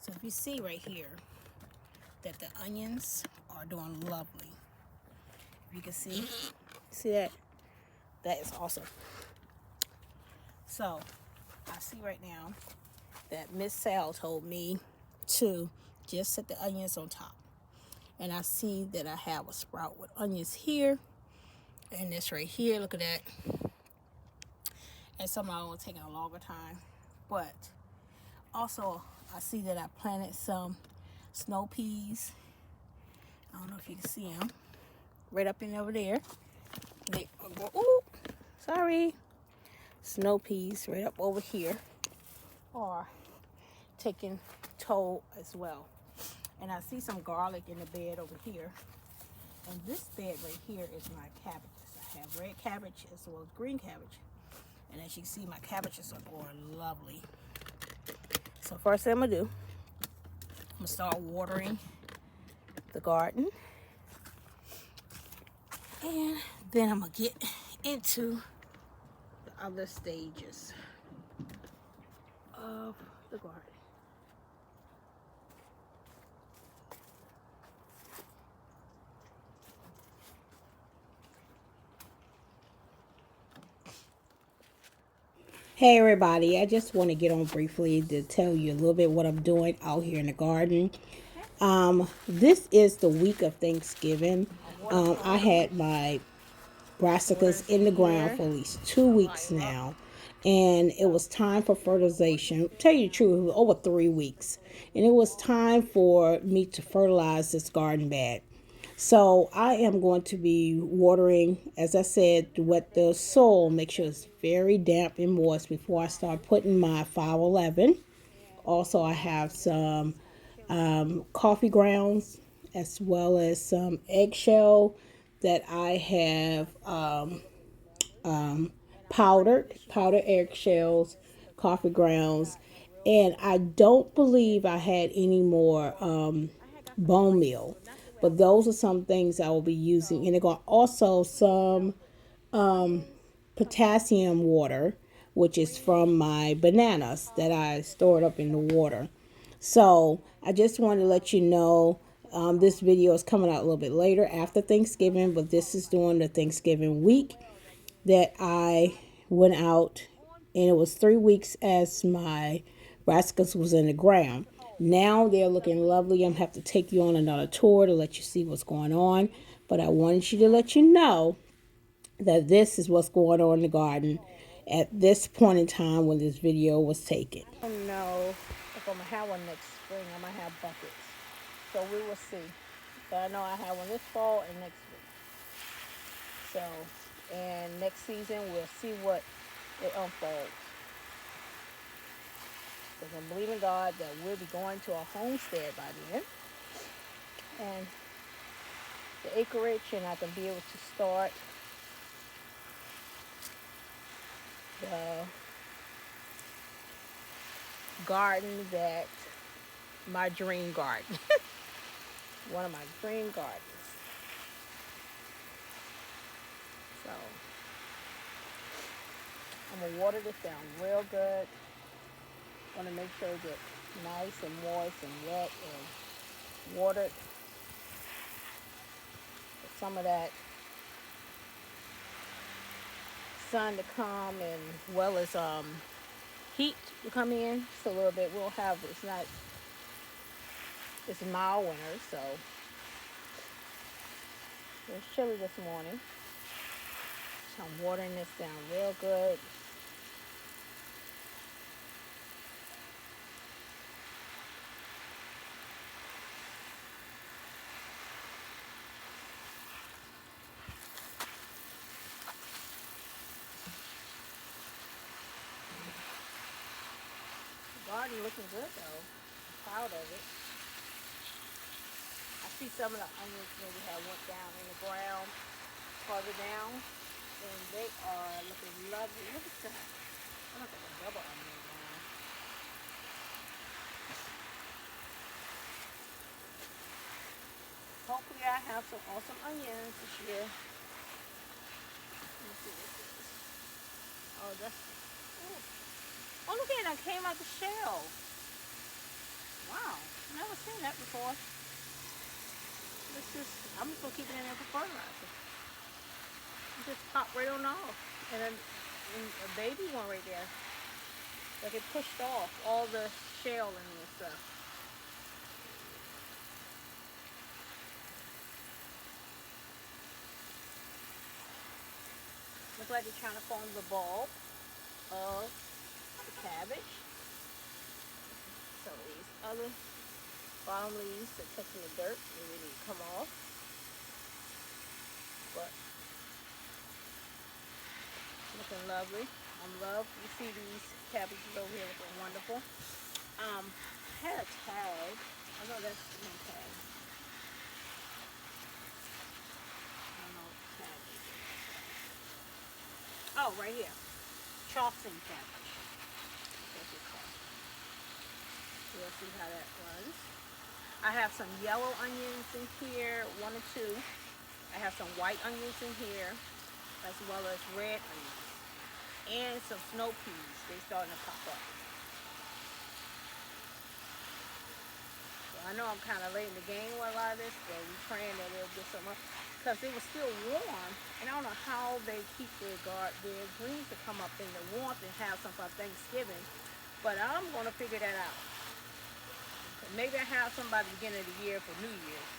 So if you see right here that the onions are doing lovely. If you can see that? That is awesome. So I see right now that Miss Sal told me to just set the onions on top. And I see that I have a sprout with onions here. And this right here, look at that. And somehow it's taking a longer time. But also, I see that I planted some snow peas. I don't know if you can see them. Right up in over there. They are ooh, sorry. Snow peas right up over here are taking toll as well. And I see some garlic in the bed over here. And this bed right here is my cabbages. I have red cabbage as well as green cabbage. And as you can see, my cabbages are going lovely. So first thing I'm going to do, I'm going to start watering the garden. And then I'm going to get into the other stages of the garden. Hey everybody, I just want to get on briefly to tell you a little bit what I'm doing out here in the garden. This is the week of Thanksgiving. I had my brassicas in the ground for at least 2 weeks now, and it was time for fertilization. Tell you the truth, it was over 3 weeks, and it was time for me to fertilize this garden bed. So I am going to be watering, as I said, to wet the soil, make sure it's very damp and moist before I start putting my 511. Also, I have some coffee grounds as well as some eggshell that I have powdered eggshells, coffee grounds, and I don't believe I had any more bone meal. But those are some things I will be using. And I got also some potassium water, which is from my bananas that I stored up in the water. So I just wanted to let you know this video is coming out a little bit later after Thanksgiving, but this is during the Thanksgiving week that I went out, and it was 3 weeks as my brassicas was in the ground. Now they're looking lovely. I'm going to have to take you on another tour to let you see what's going on. But I wanted you to let you know that this is what's going on in the garden at this point in time when this video was taken. I don't know if I'm going to have one next spring. I might have buckets. So we will see. But I know I have one this fall and next week. So, and next season we'll see what it unfolds. Because I'm believing God that we'll be going to a homestead by then. And the acreage, and I can be able to start the garden that my dream garden. One of my dream gardens. So I'm going to water this down real good. I want to make sure it gets nice and moist and wet and watered. Get some of that sun to come, and well as heat to come in just a little bit. We'll have, it's mild winter, so it was chilly this morning. So I'm watering this down real good. Garden looking good though. I'm proud of it. I see some of the onions maybe have went down in the ground farther down, and they are looking lovely. Look at that. That looks like a double onion now. Hopefully I have some awesome onions this year. Let me see what this is. Oh, that's, ooh. Oh, look at it, I came out the shell. Wow. never seen that before. I'm just gonna keep it in there for fertilizer. Just pop right on off. And then a baby one right there. Like it pushed off all the shell and stuff. Looks like they're trying to form the bulb of the cabbage. So these other bottom leaves are touching the dirt. They really need to come off. But looking lovely. You see these cabbages over here looking wonderful. I had a tag. I know that's my tag. I don't know what the tag is. Oh, right here. Charleston cabbage. That's what it's called. You'll see how that runs. I have some yellow onions in here, 1 or 2. I have some white onions in here, as well as red onions. And some snow peas. They're starting to pop up. So I know I'm kind of late in the game with a lot of this, but we're praying that it'll get some up. Because it was still warm, and I don't know how they keep their greens to come up in the warmth and have some for Thanksgiving. But I'm going to figure that out. Maybe I have some by the beginning of the year for New Year's.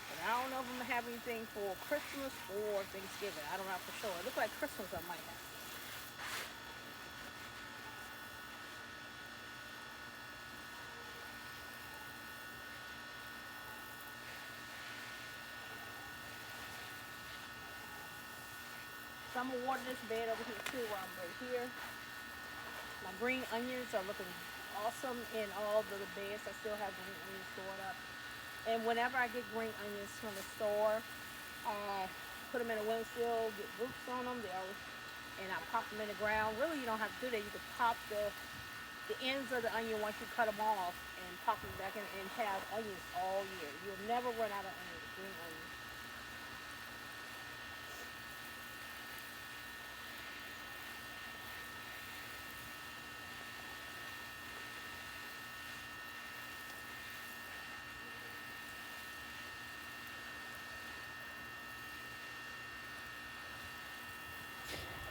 But I don't know if I'm going to have anything for Christmas or Thanksgiving. I don't know for sure. It looks like Christmas I might have. So I'm going to water this bed over here too while I'm right here. My green onions are looking awesome in all the beds. I still have green onions stored up. And whenever I get green onions from the store, I put them in a windshield, get roots on them, and I pop them in the ground. Really, you don't have to do that. You can pop the ends of the onion once you cut them off and pop them back in and have onions all year. You'll never run out of onions, green onions.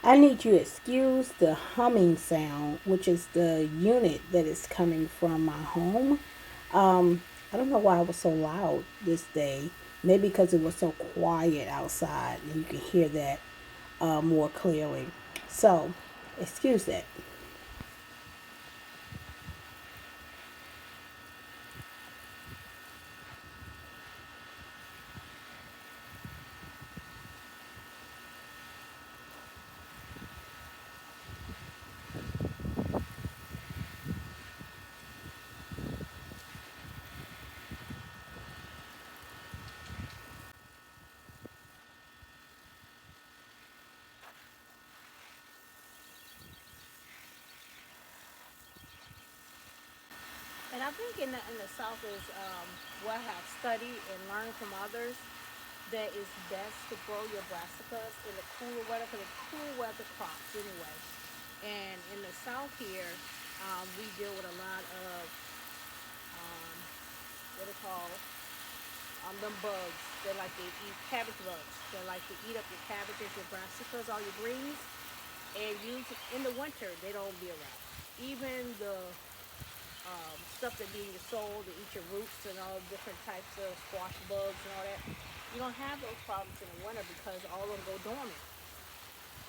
I need you to excuse the humming sound, which is the unit that is coming from my home. I don't know why it was so loud this day. Maybe because it was so quiet outside and you can hear that more clearly. So, excuse that. And I think in the South is what I have studied and learned from others that it's best to grow your brassicas in the cooler weather for the cool weather crops anyway. And in the South here, we deal with a lot of um, what are called them bugs. They like to eat cabbage bugs. They like to eat up your cabbages, your brassicas, all your greens. And use in the winter, they don't be around. Even the stuff that be in your soil to eat your roots and all different types of squash bugs and all that. You don't have those problems in the winter because all of them go dormant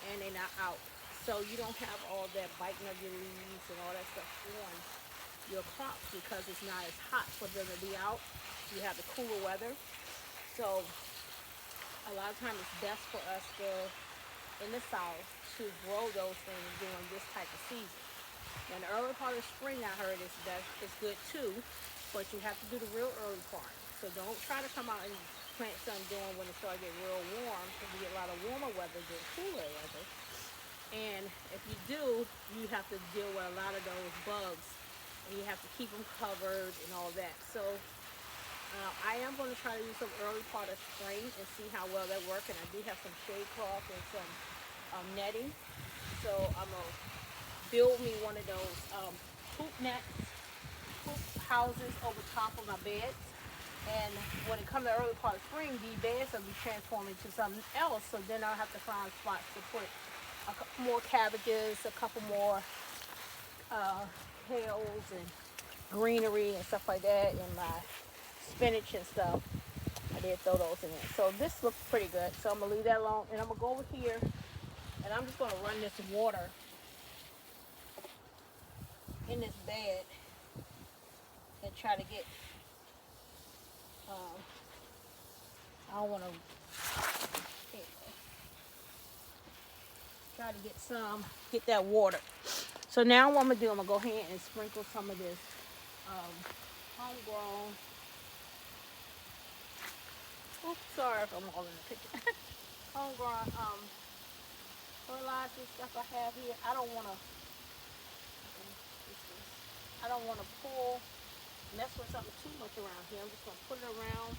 and they're not out. So you don't have all that biting of your leaves and all that stuff on your crops because it's not as hot for them to be out. You have the cooler weather. So a lot of times it's best for us to, in the South, to grow those things during this type of season. In the early part of spring, I heard it's good too, but you have to do the real early part. So don't try to come out and plant something during when it starts getting real warm, because we get a lot of warmer weather than cooler weather. And if you do, you have to deal with a lot of those bugs, and you have to keep them covered and all that. So I am going to try to use some early part of spring and see how well that works. And I do have some shade cloth and some netting. So I'm going to build me one of those hoop nets, hoop houses over top of my beds. And when it comes to the early part of spring, these beds will be transformed into something else. So then I'll have to find spots to put a couple more cabbages, a couple more kales and greenery and stuff like that, and my spinach and stuff. I did throw those in there. So this looks pretty good. So I'm gonna leave that alone, and I'm gonna go over here, and I'm just gonna run this water in this bed and try to get. I don't want to. Try to get that water. So now what I'm gonna do, I'm gonna go ahead and sprinkle some of this homegrown. Oops, sorry if I'm all in the picture. Homegrown fertilizer stuff I have here. I don't wanna mess with something too much around here. I'm just gonna put it around,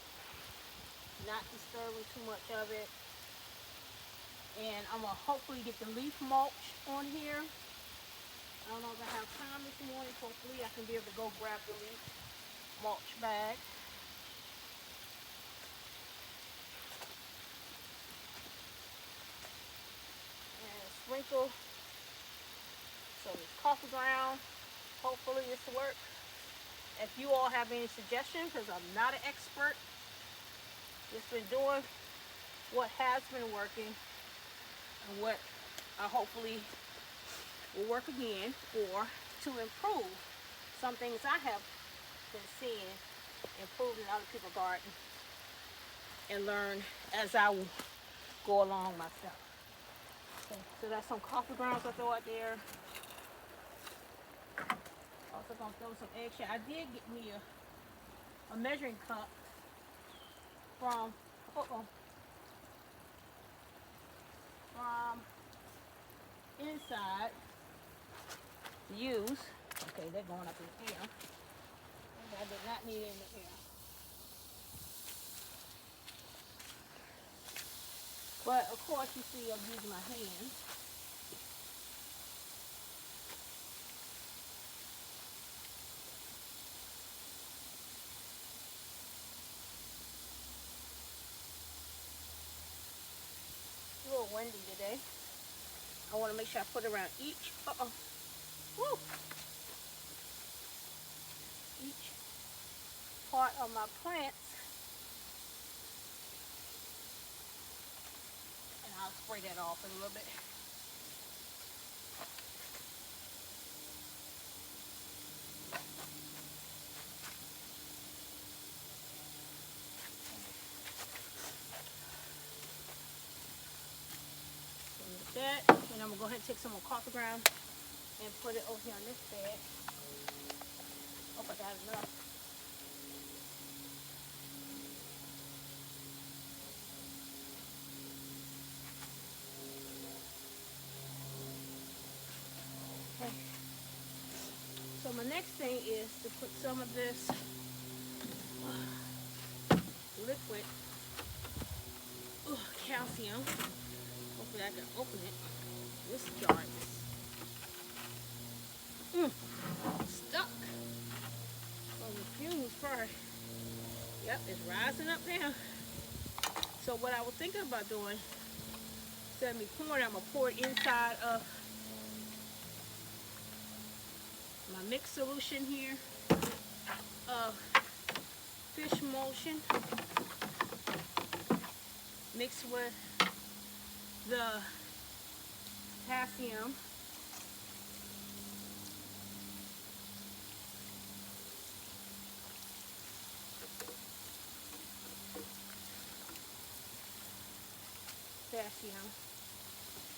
not disturbing too much of it. And I'm gonna hopefully get the leaf mulch on here. I don't know if I have time this morning. Hopefully I can be able to go grab the leaf mulch bag. And sprinkle some coffee ground. Hopefully this will work. If you all have any suggestions, because I'm not an expert, just been doing what has been working and what I hopefully will work again, or to improve some things I have been seeing improved in other people's garden, and learn as I will go along myself. Okay, so that's some coffee grounds I throw out there. Also gonna throw some eggshell. I did get me a measuring cup from inside to use. Okay, they're going up in the air. I did not need it in the air. But of course you see I'm using my hands. It's a little windy today. I want to make sure I put around each each part of my plants. And I'll spray that off in a little bit. That, and I'm gonna go ahead and take some more coffee ground and put it over here on this bed. Hope I got enough. Okay. So my next thing is to put some of this liquid calcium. Hopefully I can open it. This jar is stuck. So the fumes first. Yep, it's rising up now. So what I was thinking about doing, instead of me pouring, I'm gonna pour it inside of my mixed solution here of fish emulsion mixed with the potassium.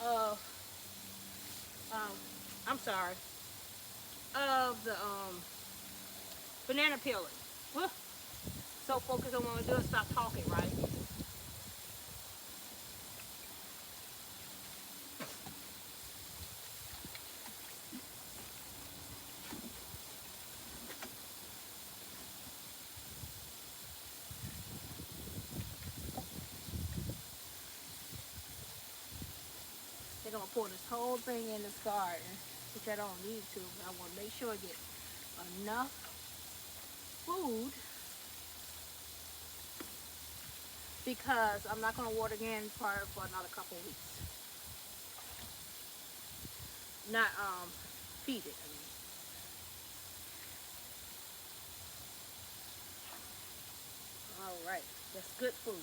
Of of the banana peeling. Whew. So focused on what I'm doing, stop talking, right? They're gonna pour this whole thing in this garden, which I don't need to, but I want to make sure I get enough food because I'm not going to water again for another couple of weeks. Not feed it. I mean. All right, that's good food.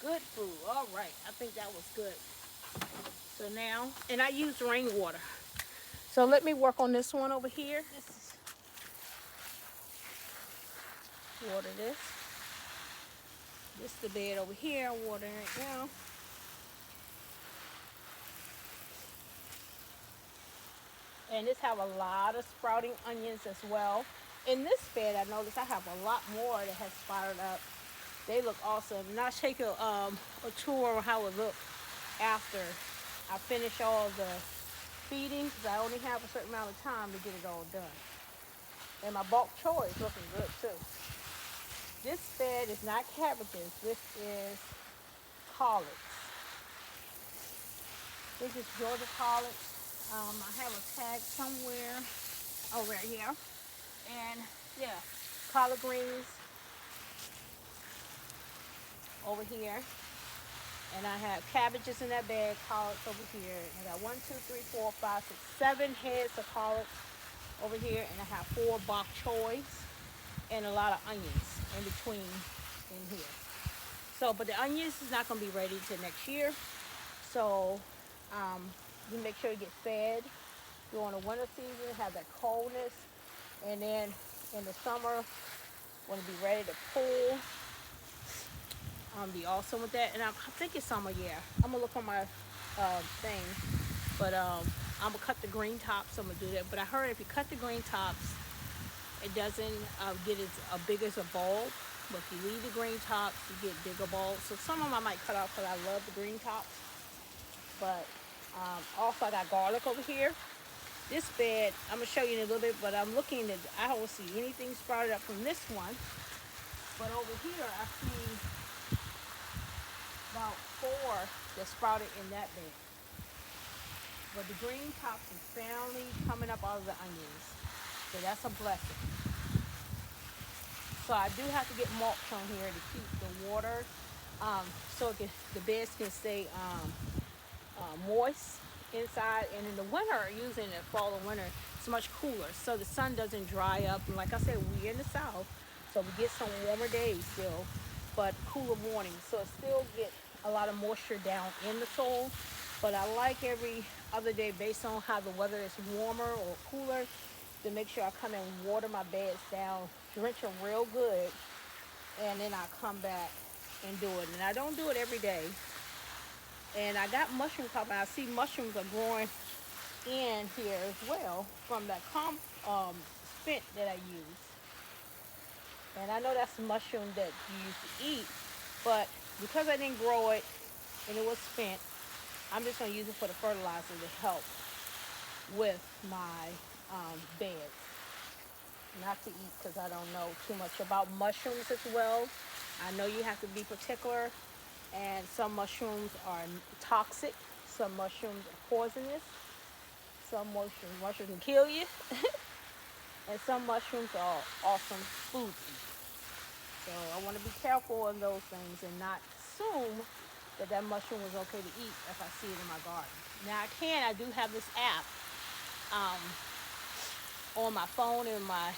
Good food. All right, I think that was good. So now, and I used rainwater. So let me work on this one over here. This is water this. This is the bed over here. I'm watering it now. And this have a lot of sprouting onions as well. In this bed, I noticed I have a lot more that has sprouted up. They look awesome. And I'll take a tour of how it looked after I finish all the feeding, because I only have a certain amount of time to get it all done. And my bok choy is looking good too. This bed is not cabbages. This is collards. This is Georgia collards. I have a tag somewhere. Oh, right here. And yeah, collard greens over here. And I have cabbages in that bag, collards over here. And I got 1, 2, 3, 4, 5, 6, 7 heads of collards over here. And I have 4 bok choys and a lot of onions in between in here. So, but the onions is not going to be ready till next year. So, you make sure you get fed during the winter season, have that coldness. And then in the summer, when it be ready to pull, be awesome with that. And I think it's summer, yeah. I'm gonna look on my thing, but I'm gonna cut the green tops. I'm gonna do that. But I heard if you cut the green tops, it doesn't get as big as a bulb. But if you leave the green tops, you get bigger bulbs. So some of them I might cut off because I love the green tops. But also I got garlic over here. This bed, I'm gonna show you in a little bit, but I'm looking at, I don't see anything sprouted up from this one. But over here, I see about 4 that sprouted in that bed. But the green tops is finally coming up out of the onions. So that's a blessing. So I do have to get mulch on here to keep the water, so the beds can stay moist inside. And in the winter, usually in the fall and winter, it's much cooler. So the sun doesn't dry up. And like I said, we're in the south, so we get some warmer days still, but cooler mornings. So it still get a lot of moisture down in the soil. But I like every other day, based on how the weather is warmer or cooler, to make sure I come and water my beds down, drench them real good, and then I come back and do it. And I don't do it every day. And I got mushroom cover. I see mushrooms are growing in here as well from that spent that I use. And I know that's mushroom that you used to eat, but because I didn't grow it and it was spent, I'm just going to use it for the fertilizer to help with my beds. Not to eat because I don't know too much about mushrooms as well. I know you have to be particular, and some mushrooms are toxic, some mushrooms are poisonous, some mushrooms can kill you, and some mushrooms are awesome food. So I want to be careful on those things and not assume that mushroom was okay to eat if I see it in my garden. Now I do have this app on my phone and my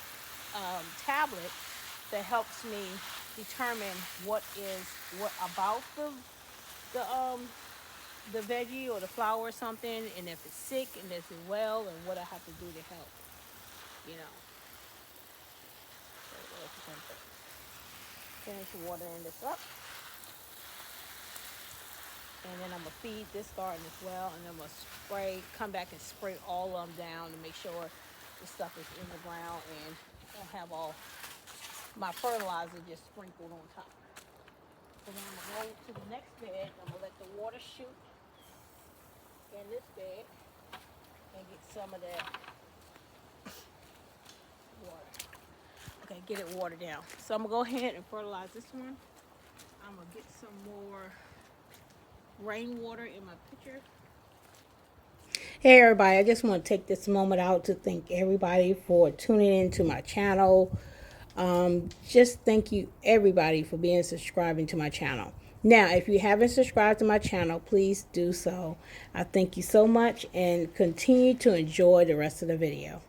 tablet that helps me determine what about the veggie or the flower or something, and if it's sick and if it's well, and what I have to do to help, you know. So finish watering this up. And then I'm going to feed this garden as well, and I'm going to come back and spray all of them down to make sure the stuff is in the ground, and I'll have all my fertilizer just sprinkled on top. So then I'm going to go to the next bed. I'm going to let the water shoot in this bed and get some of that water. Okay, get it watered down. So I'm going to go ahead and fertilize this one. I'm going to get some more rainwater in my pitcher. Hey everybody, I just want to take this moment out to thank everybody for tuning in to my channel. Just thank you everybody for being subscribing to my channel. Now, if you haven't subscribed to my channel, please do so. I thank you so much and continue to enjoy the rest of the video.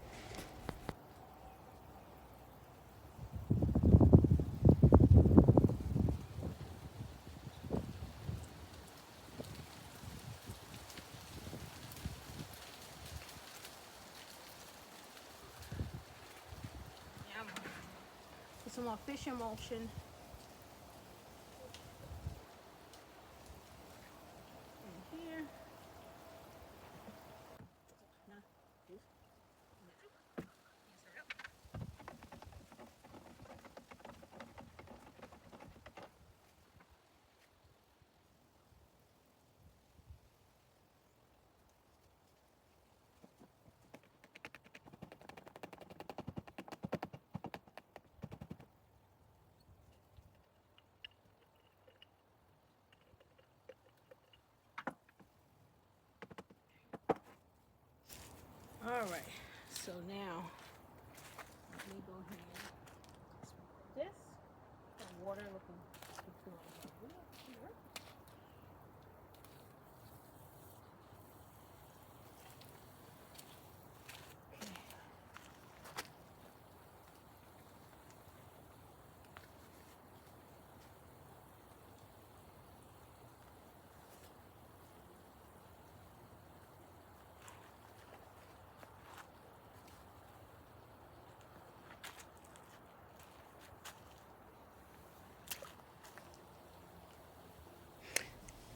Put some more fish emulsion in here. All right, so now let me go ahead and this. The water looking good.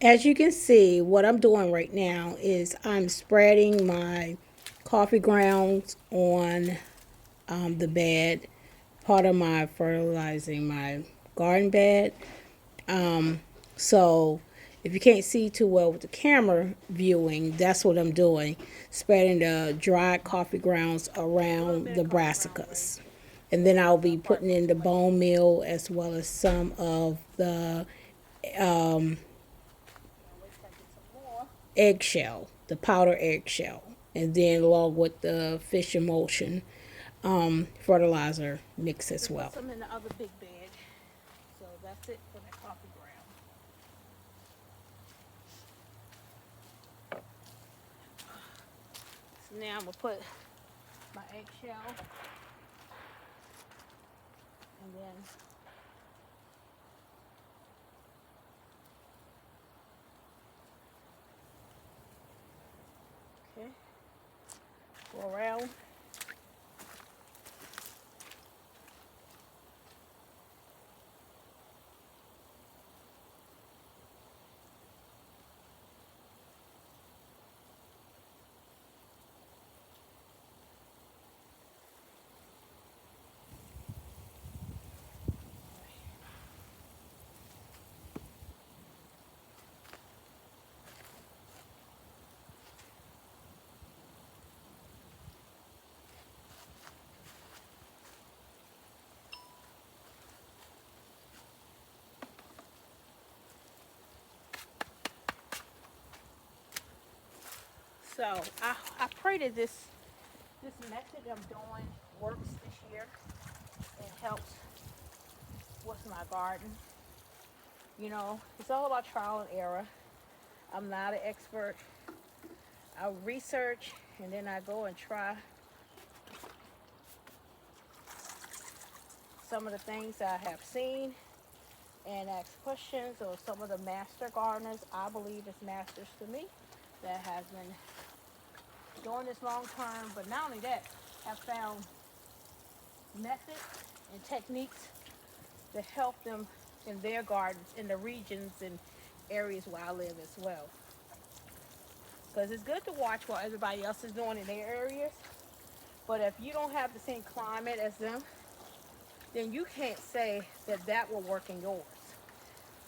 As you can see, what I'm doing right now is I'm spreading my coffee grounds on the bed, part of my fertilizing my garden bed. So if you can't see too well with the camera viewing, that's what I'm doing, spreading the dried coffee grounds around the brassicas. And then I'll be putting in the bone meal as well as some of the eggshell, the powder eggshell, and then along with the fish emulsion fertilizer mix as well. Put some in the other big bag. So that's it for the coffee ground. So now I'm gonna put my eggshell and then okay, go around. So I pray that this method I'm doing works this year and helps with my garden. You know, it's all about trial and error. I'm not an expert. I research and then I go and try some of the things I have seen and ask questions of some of the master gardeners I believe is masters to me that has been doing this long term, but not only that, have found methods and techniques to help them in their gardens, in the regions and areas where I live as well. Because it's good to watch what everybody else is doing in their areas, but if you don't have the same climate as them, then you can't say that that will work in yours.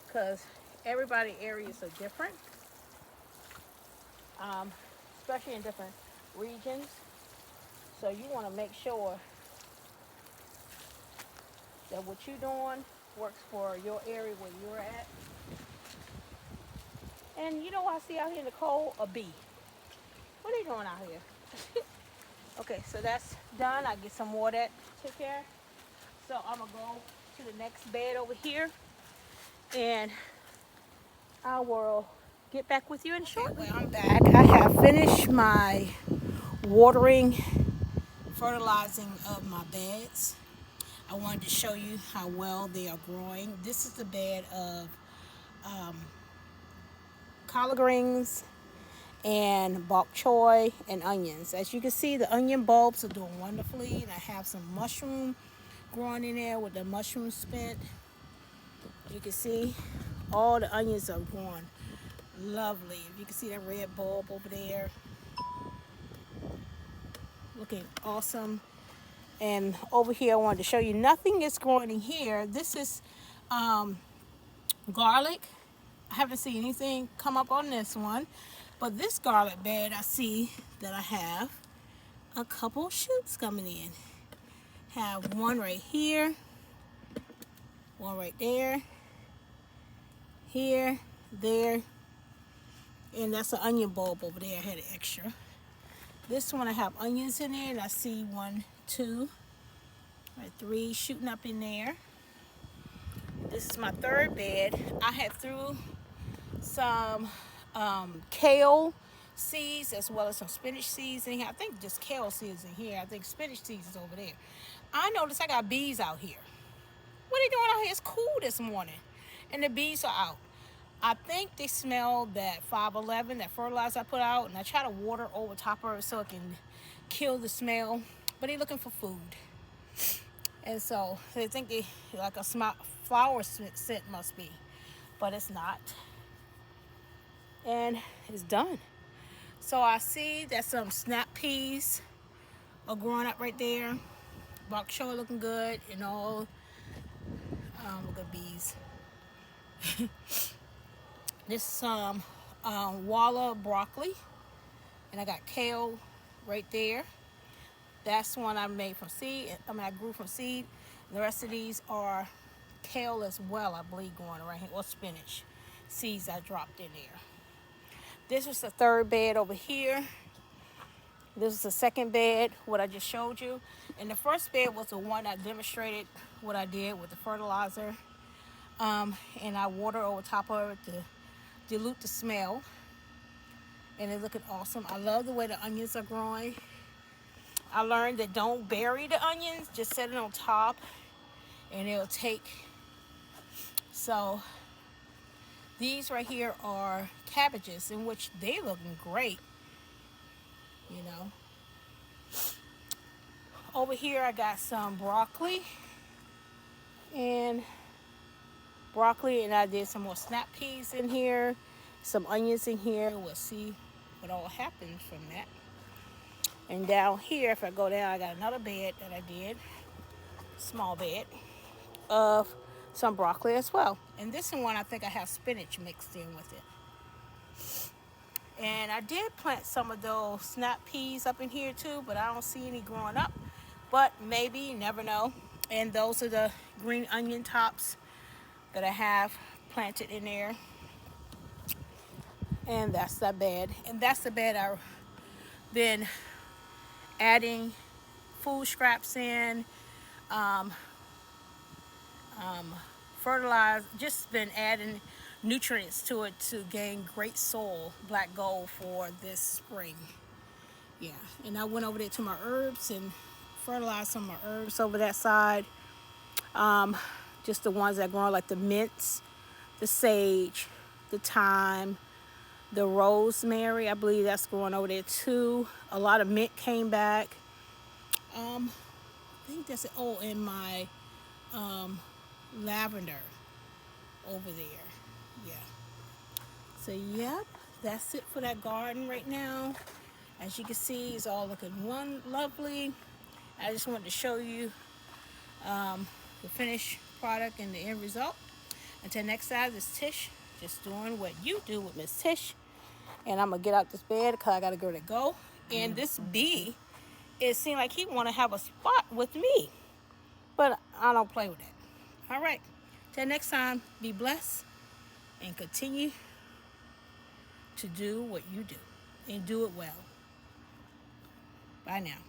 Because everybody's areas are different, especially in different regions. So you want to make sure that what you're doing works for your area where you're at. And you know what I see out here in the cold? A bee. What are they doing out here? Okay, so that's done. I get some more of that took care. So I'm gonna go to the next bed over here, and I will get back with you in shortly. Well, I'm back. I have finished my watering, fertilizing of my beds. I wanted to show you how well they are growing. This is the bed of collard greens and bok choy and onions. As you can see, the onion bulbs are doing wonderfully, and I have some mushroom growing in there with the mushroom spent. You can see all the onions are growing lovely. If you can see that red bulb over there, looking awesome. And over here, I wanted to show you nothing is growing in here. This is garlic. I haven't seen anything come up on this one, but this garlic bed, I see that I have a couple shoots coming in. Have one right here, one right there, here, there, and that's an onion bulb over there. I had an extra. This one I have onions in there, and I see 1, 2, right, 3 shooting up in there. This is my third bed. I had threw some kale seeds as well as some spinach seeds in here. I think just kale seeds in here. I think spinach seeds is over there. I noticed I got bees out here. What are they doing out here? It's cool this morning, and the bees are out. I think they smell that 511, that fertilizer I put out, and I try to water over top of it so it can kill the smell, but they're looking for food. And so they think they like a flower scent must be, but it's not. And it's done. So I see that some snap peas are growing up right there. Bok choy looking good, and all. Look at bees. This is some walla broccoli, and I got kale right there. That's one I made from seed. I grew from seed. The rest of these are kale as well, I believe, going right here, or spinach seeds I dropped in there. This was the third bed over here. This is the second bed, what I just showed you. And the first bed was the one I demonstrated what I did with the fertilizer. And I water over top of it to dilute the smell. And it's looking awesome. I love the way the onions are growing. I learned that don't bury the onions, just set it on top and it'll take. So these right here are cabbages, in which they looking great, you know. Over here I got some broccoli, and I did some more snap peas in here, some onions in here. We'll see what all happens from that. And down here, if I go down, I got another bed that I did, small bed, of some broccoli as well. And this one, I think I have spinach mixed in with it. And I did plant some of those snap peas up in here too, but I don't see any growing up. But maybe, you never know. And those are the green onion tops that I have planted in there. And that's that bed. And that's the bed I've been adding food scraps in, fertilize, just been adding nutrients to it to gain great soil, black gold, for this spring. Yeah, and I went over there to my herbs and fertilized some of my herbs over that side. Just the ones that grow, like the mints, the sage, the thyme, the rosemary. I believe that's growing over there too. A lot of mint came back. I think that's it. Oh, and my lavender over there. Yeah. So yep, that's it for that garden right now. As you can see, it's all looking lovely. I just wanted to show you the finished product and the end result. Until next time, this is Tish, just doing what you do with Miss Tish. And I'm gonna get out this bed because I gotta go. And this bee, it seemed like he want to have a spot with me, but I don't play with that. All right, till next time, be blessed and continue to do what you do and do it well. Bye now.